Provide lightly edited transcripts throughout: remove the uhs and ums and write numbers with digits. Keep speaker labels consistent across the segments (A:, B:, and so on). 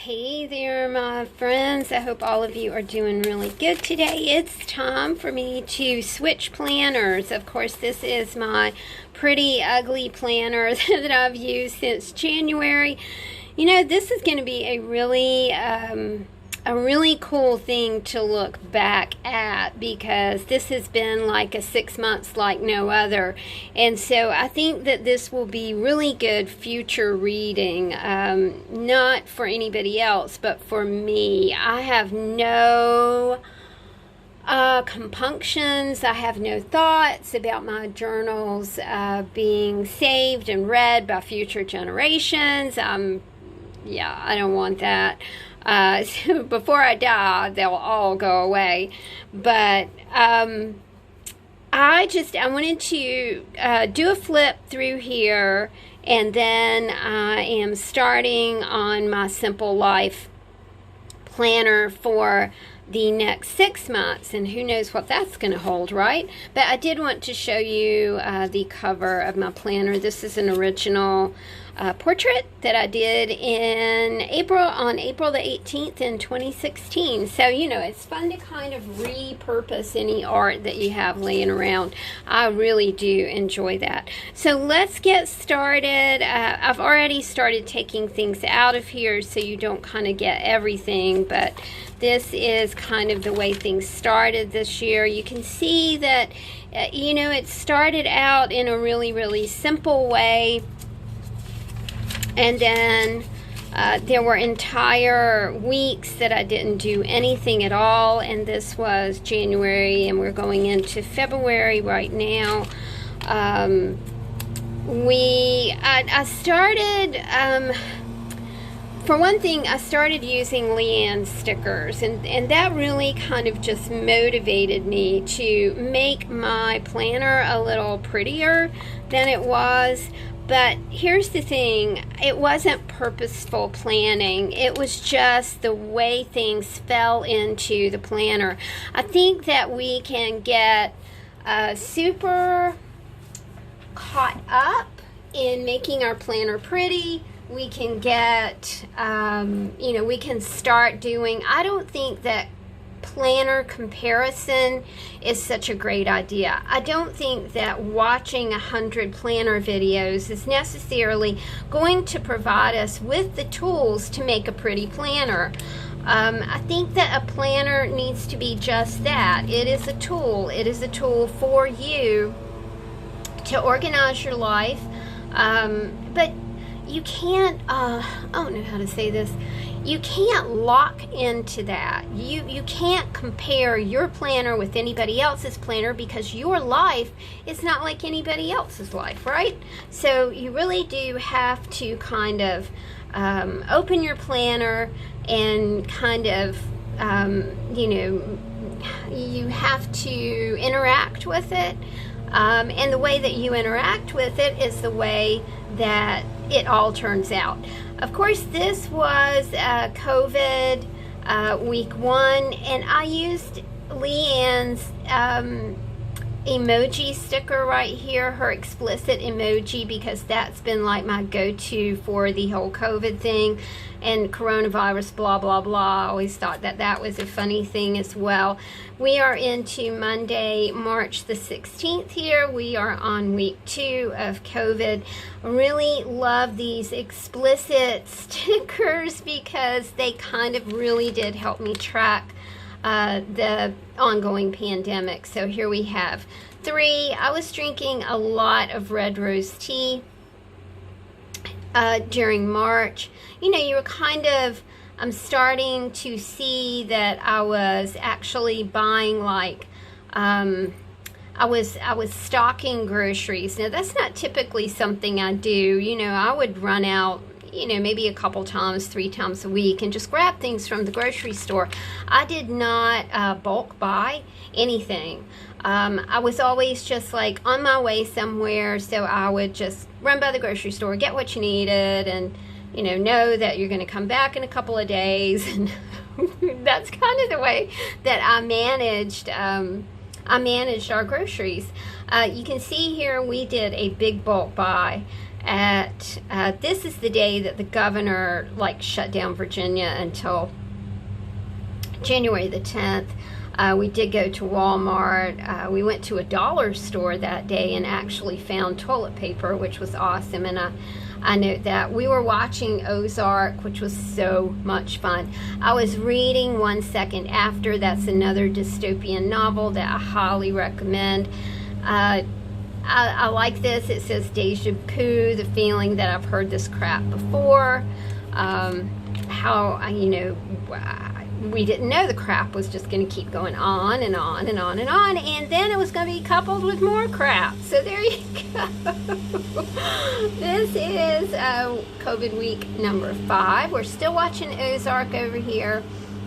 A: Hey there, my friends. I hope all of you are doing really good today. It's time for me to switch planners. Of course, this is my pretty ugly planner that I've used since January. You know, this is going to be a really cool thing to look back at because this has been like a 6 months like no other. And so I think that this will be really good future reading, not for anybody else, but for me. I have no compunctions. I have no thoughts about my journals being saved and read by future generations. I don't want that. So before I die, they'll all go away. But I wanted to do a flip through here, and then I am starting on my Simple Life planner for the next 6 months, and who knows what that's going to hold, right? But I did want to show you the cover of my planner. This is an original portrait that I did on April the 18th in 2016. So, you know, it's fun to kind of repurpose any art that you have laying around. I really do enjoy that. So let's get started. I've already started taking things out of here so you don't kind of get everything, but this is kind of the way things started this year. You can see that, you know, it started out in a really, really simple way. And then there were entire weeks that I didn't do anything at all. And this was January, and we're going into February right now. I started... For one thing, I started using Leanne stickers, and that really kind of just motivated me to make my planner a little prettier than it was. But here's the thing, it wasn't purposeful planning. It was just the way things fell into the planner. I think that we can get super caught up in making our planner pretty. We can get, we can start doing, I don't think that planner comparison is such a great idea. I don't think that watching 100 planner videos is necessarily going to provide us with the tools to make a pretty planner. I think that a planner needs to be just that. It is a tool. It is a tool for you to organize your life, but you can't, I don't know how to say this, you can't lock into that. You can't compare your planner with anybody else's planner because your life is not like anybody else's life, right? So you really do have to kind of open your planner and kind of, you have to interact with it. And the way that you interact with it is the way that it all turns out. Of course, this was COVID week 1, and I used Leanne's emoji sticker right here, her explicit emoji, because that's been like my go-to for the whole COVID thing and coronavirus, blah, blah, blah. I always thought that that was a funny thing as well. We are into Monday, March the 16th here. We are on week 2 of COVID. I really love these explicit stickers because they kind of really did help me track the ongoing pandemic. So here we have 3. I was drinking a lot of red rose tea during March. You know, you were kind of, I'm starting to see that I was actually buying like, I was stocking groceries. Now that's not typically something I do. You know, I would run out, you know, maybe a couple times, 3 times a week and just grab things from the grocery store. I did not bulk buy anything. I was always just like on my way somewhere, so I would just run by the grocery store, get what you needed, and you know that you're going to come back in a couple of days. And that's kind of the way that I managed our groceries. You can see here we did a big bulk buy. this is the day that the governor like shut down Virginia until January the 10th. We did go to Walmart. We went to a dollar store that day and actually found toilet paper, which was awesome. And I note that we were watching Ozark, which was so much fun. I was reading 1 Second After. That's another dystopian novel that I highly recommend. I like this. It says deja vu, the feeling that I've heard this crap before. We didn't know the crap was just going to keep going on and on and on and on, and then it was going to be coupled with more crap. So there you go. This is COVID week number 5. We're still watching Ozark over here.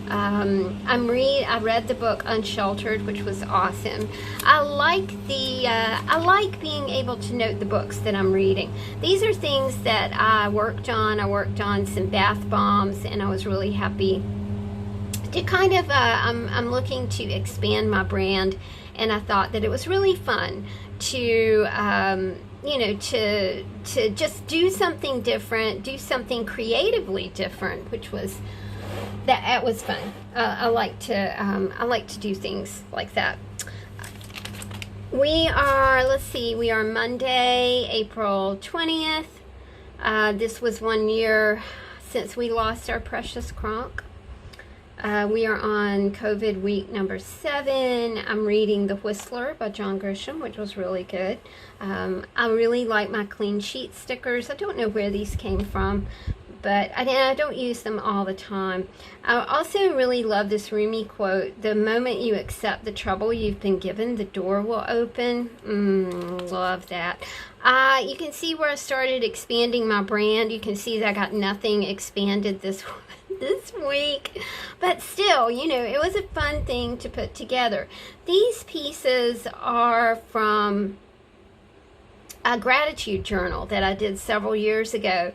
A: I read the book Unsheltered, which was awesome. I like being able to note the books that I'm reading. These are things that I worked on. I worked on some bath bombs, and I was really happy to kind of, I'm looking to expand my brand, and I thought that it was really fun to, to just do something different, do something creatively different, which was, that was fun. I like to do things like that. We are Monday, April 20th. This was 1 year since we lost our precious Kronk. We are on COVID week number 7. I'm reading The Whistler by John Grisham, which was really good. I really like my clean sheet stickers. I don't know where these came from, but I don't use them all the time. I also really love this Rumi quote: the moment you accept the trouble you've been given, the door will open. Love that. You can see where I started expanding my brand. You can see that I got nothing expanded this week, but still, it was a fun thing to put together. These pieces are from a gratitude journal that I did several years ago.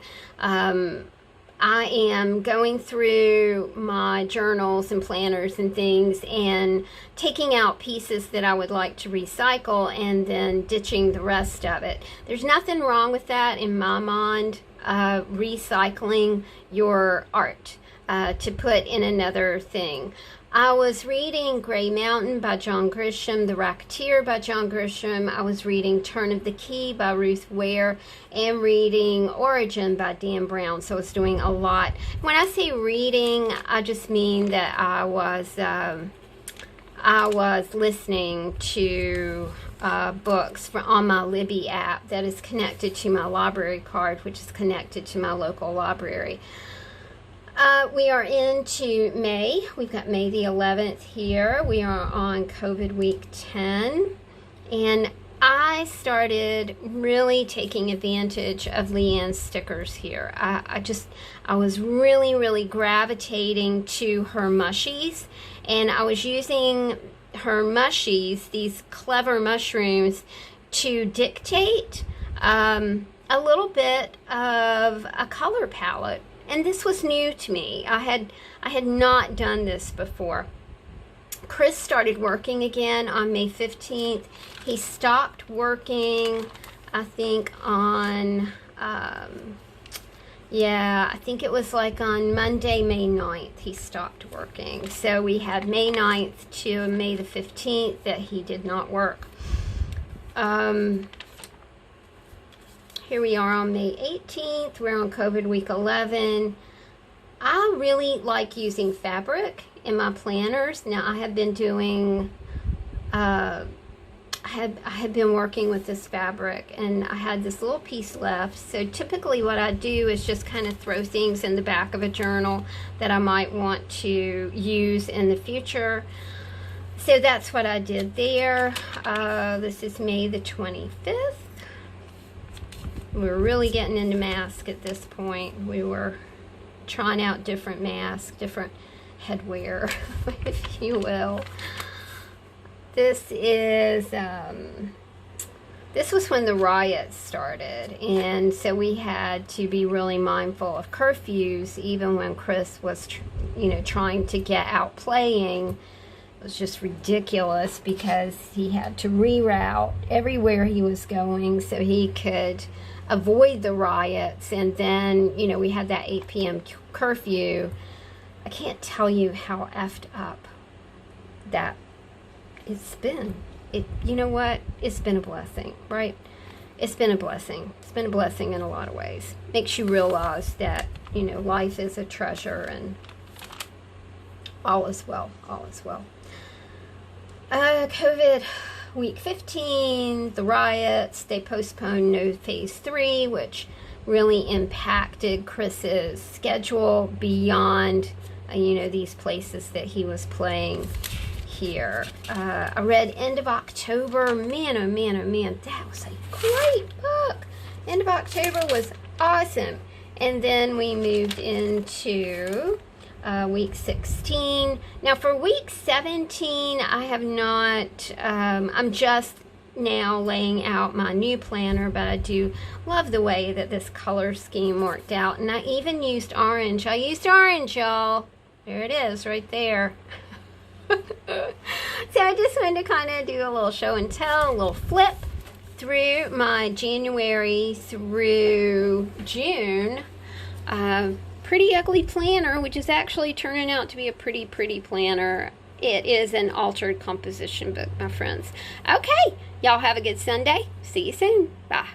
A: I am going through my journals and planners and things and taking out pieces that I would like to recycle and then ditching the rest of it. There's nothing wrong with that in my mind, recycling your art to put in another thing. I was reading Gray Mountain by John Grisham, The Racketeer by John Grisham. I was reading Turn of the Key by Ruth Ware, and reading Origin by Dan Brown. So I was doing a lot. When I say reading, I just mean that I was listening to books on my Libby app that is connected to my library card, which is connected to my local library. We are into May. We've got May the 11th here. We are on COVID week 10. And I started really taking advantage of Leanne's stickers here. I was really, really gravitating to her mushies. And I was using her mushies, these clever mushrooms, to dictate a little bit of a color palette. And this was new to me. I had not done this before. Chris started working again on May 15th. He stopped working, I think, on, I think it was like on Monday, May 9th, he stopped working. So we had May 9th to May the 15th that he did not work. Here we are on May 18th. We're on COVID week 11. I really like using fabric in my planners. Now I have been doing, I had been working with this fabric, and I had this little piece left. So typically what I do is just kind of throw things in the back of a journal that I might want to use in the future. So that's what I did there. This is May the 25th. We were really getting into masks at this point. We were trying out different masks, different headwear, if you will. This was when the riots started, and so we had to be really mindful of curfews, even when Chris was, trying to get out playing. It was just ridiculous because he had to reroute everywhere he was going so he could avoid the riots. And then, you know, we had that 8 p.m. curfew. I can't tell you how effed up that it's been. You know what? It's been a blessing, right? It's been a blessing. It's been a blessing in a lot of ways. Makes you realize that, you know, life is a treasure, and all is well. All is well. COVID week 15, the riots, they postponed No Phase 3, which really impacted Chris's schedule beyond, you know, these places that he was playing here. I read End of October. Man, oh man, oh man, that was a great book. End of October was awesome. And then we moved into week 16. Now for week 17, I have not, I'm just now laying out my new planner, but I do love the way that this color scheme worked out. And I even used orange. I used orange, y'all. There it is, right there. So I just wanted to kind of do a little show and tell, a little flip through my January through June pretty ugly planner, which is actually turning out to be a pretty planner. It is an altered composition book, my friends. Okay, y'all have a good Sunday. See you soon. Bye.